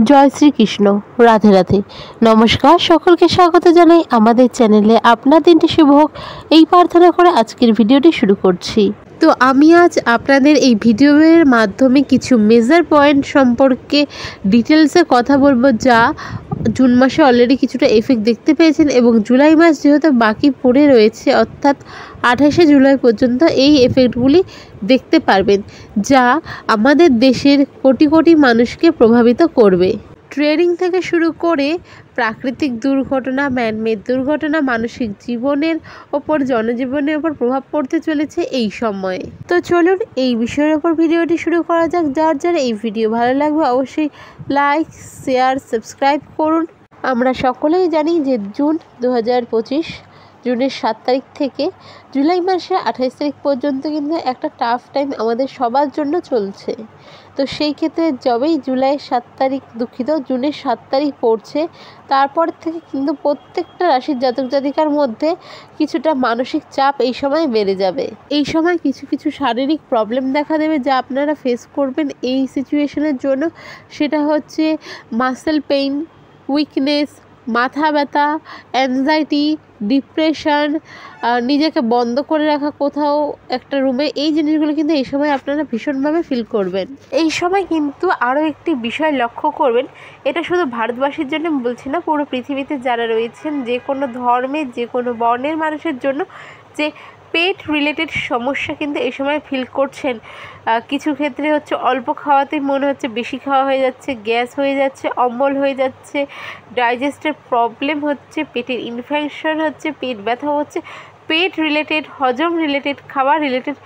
জয় শ্রীকৃষ্ণ। রাধে রাধে। নমস্কার, সকলকে স্বাগত জানাই আমাদের চ্যানেলে। আপনার দিনটি শুভ হোক এই প্রার্থনা করে আজকের ভিডিওটি শুরু করছি। তো আমি আজ আপনাদের এই ভিডিওর মাধ্যমে কিছু মেজর পয়েন্ট সম্পর্কে ডিটেলসে কথা বলবো, যা জুন মাসে অলরেডি কিছুটা এফেক্ট দেখতে পেয়েছেন এবং জুলাই মাস যেহেতু বাকি পড়ে রয়েছে, অর্থাৎ 28শে জুলাই পর্যন্ত এই এফেক্টগুলি দেখতে পারবেন, যা আমাদের দেশের কোটি কোটি মানুষকে প্রভাবিত করবে। ট্রেডিং থেকে শুরু করে প্রাকৃতিক দুর্ঘটনা, ম্যানমেড দুর্ঘটনা, মানসিক জীবনের ওপর, জনজীবনের ওপর প্রভাব পড়তে চলেছে এই সময়ে। তো চলুন এই বিষয়ের ওপর ভিডিওটি শুরু করা যাক। যার এই ভিডিও ভালো লাগবে অবশ্যই লাইক, শেয়ার, সাবস্ক্রাইব করুন। আমরা সকলেই জানি যে জুন 2025 জুনের 7 তারিখ থেকে জুলাই মাসের 28 তারিখ পর্যন্ত কিন্তু একটা টাফ টাইম আমাদের সবার জন্য চলছে। তো সেই ক্ষেত্রে যবেই জুনের 7 তারিখ পড়ছে, তারপর থেকে কিন্তু প্রত্যেকটা রাশির জাতক জাতিকার মধ্যে কিছুটা মানসিক চাপ এই সময় বেড়ে যাবে। এই সময় কিছু কিছু শারীরিক প্রবলেম দেখা দেবে যা আপনারা ফেস করবেন এই সিচুয়েশনের জন্য। সেটা হচ্ছে মাসেল পেইন, উইকনেস, মাথা ব্যথা, অ্যাংজাইটি, ডিপ্রেশন, নিজেকে বন্ধ করে রাখা কোথাও একটা রুমে, এই জিনিসগুলো কিন্তু এই সময় আপনারা ভীষণভাবে ফিল করবেন। এই সময় কিন্তু আরও একটি বিষয় লক্ষ্য করবেন, এটা শুধু ভারতবাসীর জন্য বলছি না, পুরো পৃথিবীতে যারা রয়েছেন, যে কোনো ধর্মের, যে কোনো বর্ণের মানুষের জন্য, যে পেট রিলেটেড সমস্যা কিন্তু এই সময় ফিল করছেন। কিছু ক্ষেত্রে হচ্ছে অল্প খাওয়াতেই মনে হচ্ছে বেশি খাওয়া হয়ে যাচ্ছে, গ্যাস হয়ে যাচ্ছে, অম্বল হয়ে যাচ্ছে, ডাইজেস্টের প্রবলেম হচ্ছে, পেটের ইনফেকশন হচ্ছে, পেট ব্যথা হচ্ছে। পেট রিলেটেড, হজম রিলেটেড, খাবার রিলেটেড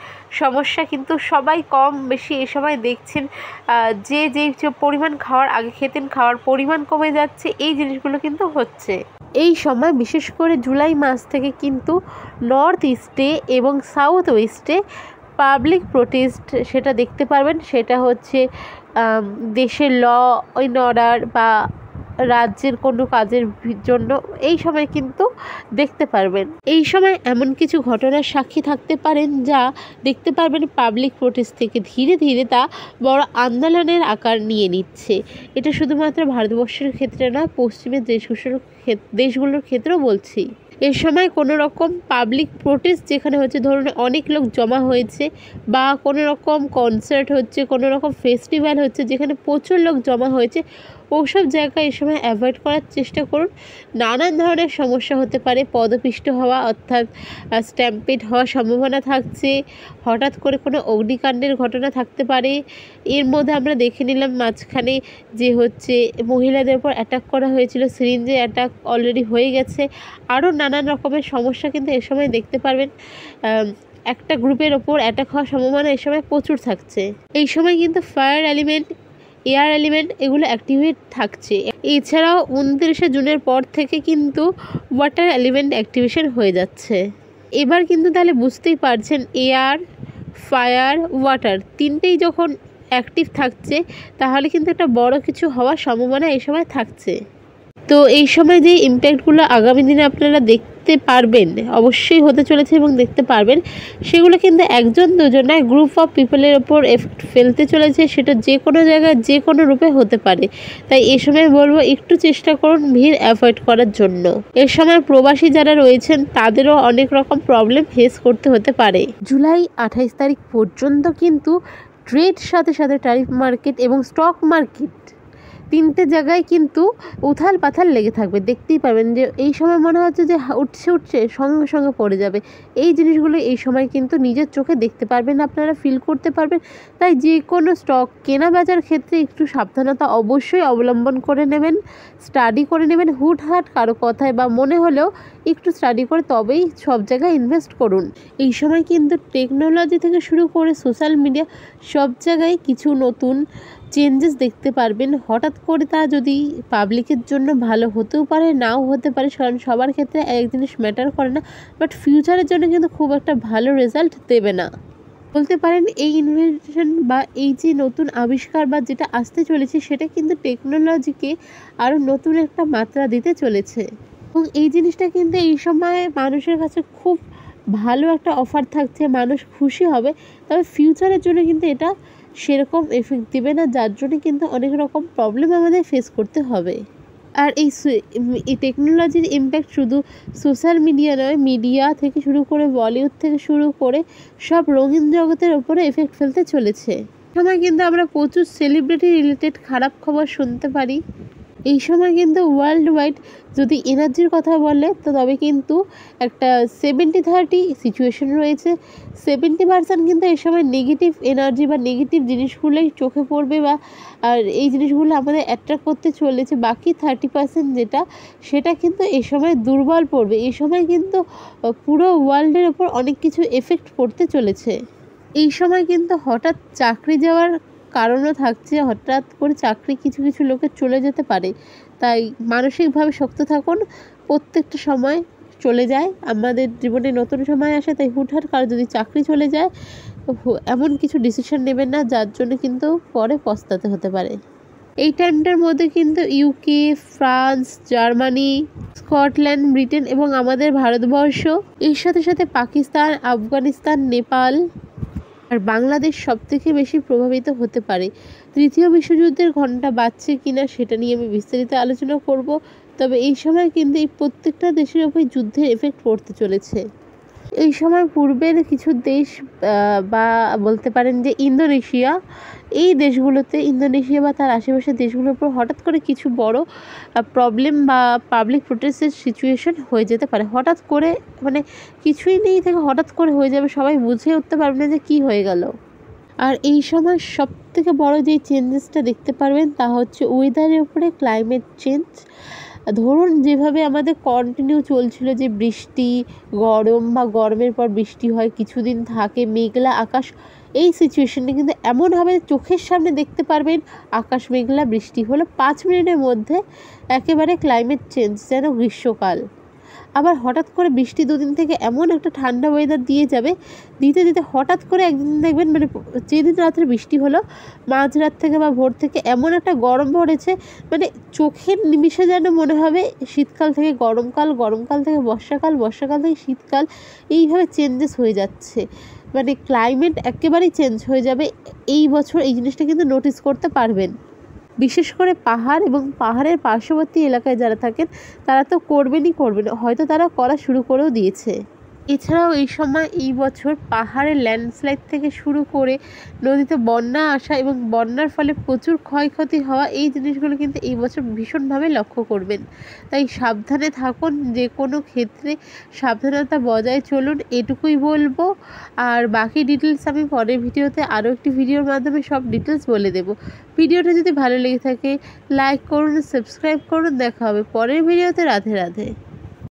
সমস্যা কিন্তু সবাই কম বেশি এই সময় দেখছেন। যে পরিমাণ খাওয়ার আগে খেতেন, খাওয়ার পরিমাণ কমে যাচ্ছে, এই জিনিসগুলো কিন্তু হচ্ছে। এই সময় বিশেষ করে জুলাই মাস থেকে কিন্তু নর্থ ইস্টে এবং সাউথ ওয়েস্টে পাবলিক প্রোটেস্ট সেটা দেখতে পারবেন। সেটা হচ্ছে দেশের ল অ্যান্ড অর্ডার বা রাজ্যের কোনো কাজের জন্য এই সময় কিন্তু দেখতে পারবেন। এই সময় এমন কিছু ঘটনার সাক্ষী থাকতে পারেন যা দেখতে পারবেন পাবলিক প্রোটেস্ট থেকে ধীরে ধীরে তা বড় আন্দোলনের আকার নিয়ে নিচ্ছে। এটা শুধুমাত্র ভারতবর্ষের ক্ষেত্রে নয়, পশ্চিমের দেশগুলোর ক্ষেত্রেও বলছি। এর সময় কোনো রকম পাবলিক প্রোটেস্ট যেখানে হচ্ছে, ধরুন অনেক লোক জমা হয়েছে, বা কোনো রকম কনসার্ট হচ্ছে, কোনো রকম ফেস্টিভ্যাল হচ্ছে যেখানে প্রচুর লোক জমা হয়েছে, ওসব জায়গায় এই সময় অ্যাভয়েড করার চেষ্টা করুন। নানান ধরনের সমস্যা হতে পারে, পদপিষ্ট হওয়া অর্থাৎ স্ট্যাম্পেড হওয়ার সম্ভাবনা থাকছে, হঠাৎ করে কোনো অগ্নিকাণ্ডের ঘটনা থাকতে পারে। এর মধ্যে আমরা দেখে নিলাম মাঝখানে যে হচ্ছে মহিলাদের উপর অ্যাটাক করা হয়েছিল, সিরিঞ্জে অ্যাটাক অলরেডি হয়ে গেছে। আরও নানান রকমের সমস্যা কিন্তু এ সময় দেখতে পারবেন। একটা গ্রুপের ওপর অ্যাটাক হওয়ার সম্ভাবনা এই সময় প্রচুর থাকছে। এই সময় কিন্তু ফায়ার এলিমেন্ট, এয়ার এলিমেন্ট এগুলো অ্যাক্টিভেট থাকছে। এছাড়াও 29শে জুনের পর থেকে কিন্তু ওয়াটার এলিমেন্ট অ্যাক্টিভেশন হয়ে যাচ্ছে। এবার কিন্তু তাহলে বুঝতেই পারছেন, এয়ার, ফায়ার, ওয়াটার তিনটেই যখন অ্যাক্টিভ থাকছে, তাহলে কিন্তু একটা বড় কিছু হওয়ার সম্ভাবনা এই সময় থাকছে। তো এই সময় যে ইম্প্যাক্টগুলো আগামী দিনে আপনারা দেখতে পারবেন, অবশ্যই হতে চলেছে এবং দেখতে পারবেন, সেগুলো কিন্তু একজন দুজন নয়, গ্রুপ অফ পিপলের ওপর এফেক্ট ফেলতে চলেছে। সেটা যে কোনো জায়গায় যে কোনো রূপে হতে পারে। তাই এই সময় বলবো একটু চেষ্টা করুন ভিড় অ্যাভয়েড করার জন্য। এর সময় প্রবাসী যারা রয়েছেন তাদেরও অনেক রকম প্রবলেম ফেস করতে হতে পারে। জুলাই 28 তারিখ পর্যন্ত কিন্তু ট্রেড সাথে সাথে ট্যারিফ মার্কেট এবং স্টক মার্কেট তিনটে জায়গায় কিন্তু উথাল পাথাল লেগে থাকবে। দেখতেই পারবেন যে এই সময় মনে হচ্ছে যে উঠছে সঙ্গে সঙ্গে পড়ে যাবে। এই জিনিসগুলো এই সময় কিন্তু নিজের চোখে দেখতে পারবেন, আপনারা ফিল করতে পারবেন। তাই যে কোনো স্টক কেনা বেচার ক্ষেত্রে একটু সাবধানতা অবশ্যই অবলম্বন করে নেবেন, স্টাডি করে নেবেন। হুটহাট কারো কথায় বা মনে হলেও একটু স্টাডি করে তবেই সব জায়গায় ইনভেস্ট করুন। এই সময় কিন্তু টেকনোলজি থেকে শুরু করে সোশ্যাল মিডিয়া সব জায়গায় কিছু নতুন চেঞ্জেস দেখতে পারবেন। হঠাৎ করে তা যদি পাবলিকের জন্য ভালো হতেও পারে, নাও হতে পারে, কারণ সবার ক্ষেত্রে এক জিনিস ম্যাটার করে না, বাট ফিউচারের জন্য কিন্তু খুব একটা ভালো রেজাল্ট দেবে না। বলতে পারেন এই ইনভেনশন বা এই যে নতুন আবিষ্কার বা যেটা আসতে চলেছে, সেটা কিন্তু টেকনোলজিকে আরও নতুন একটা মাত্রা দিতে চলেছে। এবং এই জিনিসটা কিন্তু এই সময় মানুষের কাছে খুব ভালো একটা অফার থাকছে, মানুষ খুশি হবে। তবে ফিউচারের জন্য কিন্তু এটা সেরকম এফেক্ট দিবে না, যার জন্য কিন্তু অনেক রকম প্রবলেম আমাদের ফেস করতে হবে। আর এই টেকনোলজির ইম্প্যাক্ট শুধু সোশ্যাল মিডিয়া নয়, মিডিয়া থেকে শুরু করে বলিউড থেকে শুরু করে সব রঙিন জগতের ওপরে এফেক্ট ফেলতে চলেছে। সময় কিন্তু আমরা প্রচুর সেলিব্রিটি রিলেটেড খারাপ খবর শুনতে পারি। এই সময় কিন্তু ওয়ার্ল্ড ওয়াইড যদি এনার্জির কথা বলে তো তবে কিন্তু একটা 70-30 সিচুয়েশন রয়েছে। 70% কিন্তু এই সময় নেগেটিভ এনার্জি বা নেগেটিভ জিনিসগুলোই চোখে পড়বে বা আর এই জিনিসগুলো আমাদের অ্যাট্রাক্ট করতে চলেছে। বাকি 30% যেটা সেটা কিন্তু এই সময় দুর্বল পড়বে। এই সময় কিন্তু পুরো ওয়ার্ল্ডের ওপর অনেক কিছু এফেক্ট পড়তে চলেছে। এই সময় কিন্তু হঠাৎ চাকরি যাওয়ার কারণও থাকছে, হঠাৎ করে চাকরি কিছু কিছু লোকের চলে যেতে পারে। তাই মানসিকভাবে শক্ত থাকুন। প্রত্যেকটা সময় চলে যায়, আমাদের জীবনে নতুন সময় আসে, তাই হুটহাট কারো যদি চাকরি চলে যায় এমন কিছু ডিসিশন নেবেন না যার জন্য কিন্তু পরে পস্তাতে হতে পারে। এই টাইমটার মধ্যে কিন্তু UK, France, Germany, Scotland, Britain এবং আমাদের ভারতবর্ষ, এর সাথে সাথে পাকিস্তান, আফগানিস্তান, নেপাল আর বাংলাদেশ সবথেকে বেশি প্রভাবিত হতে পারে। তৃতীয় বিশ্বযুদ্ধের ঘণ্টা বাজছে কিনা সেটা নিয়ে আমি বিস্তারিত আলোচনা করব। তবে এই সময় কিন্তু এই প্রত্যেকটা দেশের উপর যুদ্ধের এফেক্ট পড়তে চলেছে। এই সময় পূর্বের কিছু দেশ বা বলতে পারেন যে ইন্দোনেশিয়া, এই দেশগুলোতে ইন্দোনেশিয়া বা তার আশেপাশের দেশগুলোর উপর হঠাৎ করে কিছু বড় প্রবলেম বা পাবলিক প্রোটেস্টের সিচুয়েশন হয়ে যেতে পারে। হঠাৎ করে মানে কিছুই নেই থেকে হঠাৎ করে হয়ে যাবে, সবাই বুঝে উঠতে পারবে না যে কী হয়ে গেল। আর এই সময় সবথেকে বড় যে চেঞ্জেসটা দেখতে পারবেন তা হচ্ছে ওয়েদারের উপরে ক্লাইমেট চেঞ্জ। ধরুন যেভাবে আমাদের কন্টিনিউ চলছিল যে বৃষ্টি, গরম বা গরমের পর বৃষ্টি হয়, কিছুদিন থাকে মেঘলা আকাশ, এই সিচুয়েশনটা কিন্তু এমন হবে চোখের সামনে দেখতে পারবেন আকাশ মেঘলা, বৃষ্টি হলো 5 মিনিটের মধ্যে একেবারে ক্লাইমেট চেঞ্জ, যেন গ্রীষ্মকাল। আবার হঠাৎ করে বৃষ্টি 2 দিন থেকে এমন একটা ঠান্ডা ওয়েদার দিয়ে যাবে, দিতে দিতে হঠাৎ করে একদিন দেখবেন মানে যেদিন রাত্রে বৃষ্টি হলো মাঝরাত থেকে বা ভোর থেকে এমন একটা গরম পড়েছে, মানে চোখের নিমিষে যেন মনে হবে শীতকাল থেকে গরমকাল, গরমকাল থেকে বর্ষাকাল, বর্ষাকাল থেকে শীতকাল, এইভাবে চেঞ্জেস হয়ে যাচ্ছে। মানে ক্লাইমেট একেবারেই চেঞ্জ হয়ে যাবে এই বছর। এই জিনিসটা কিন্তু নোটিস করতে পারবেন। বিশেষ করে পাহাড় এবং পাহাড়ের পার্শ্ববর্তী এলাকায় যারা থাকেন তারা তো করবেন, হয়তো তারা করা শুরু করেও দিয়েছে। এছাড়াও এই সময় এই বছর পাহাড়ের ল্যান্ডস্লাইড থেকে শুরু করে নদীতে বন্যা আসা এবং বন্যার ফলে প্রচুর ক্ষয়ক্ষতি হওয়া, এই জিনিসগুলো কিন্তু এই বছর ভীষণভাবে লক্ষ্য করবেন। তাই সাবধানে থাকুন, যে কোনো ক্ষেত্রে সাবধানতা বজায় চলুন, এটুকুই বলবো। আর বাকি ডিটেলস আমি পরের ভিডিওতে আরও একটি ভিডিওর মাধ্যমে সব ডিটেলস বলে দেব। ভিডিওটা যদি ভালো লেগে থাকে লাইক করুন, সাবস্ক্রাইব করুন। দেখা হবে পরের ভিডিওতে। রাধে রাধে।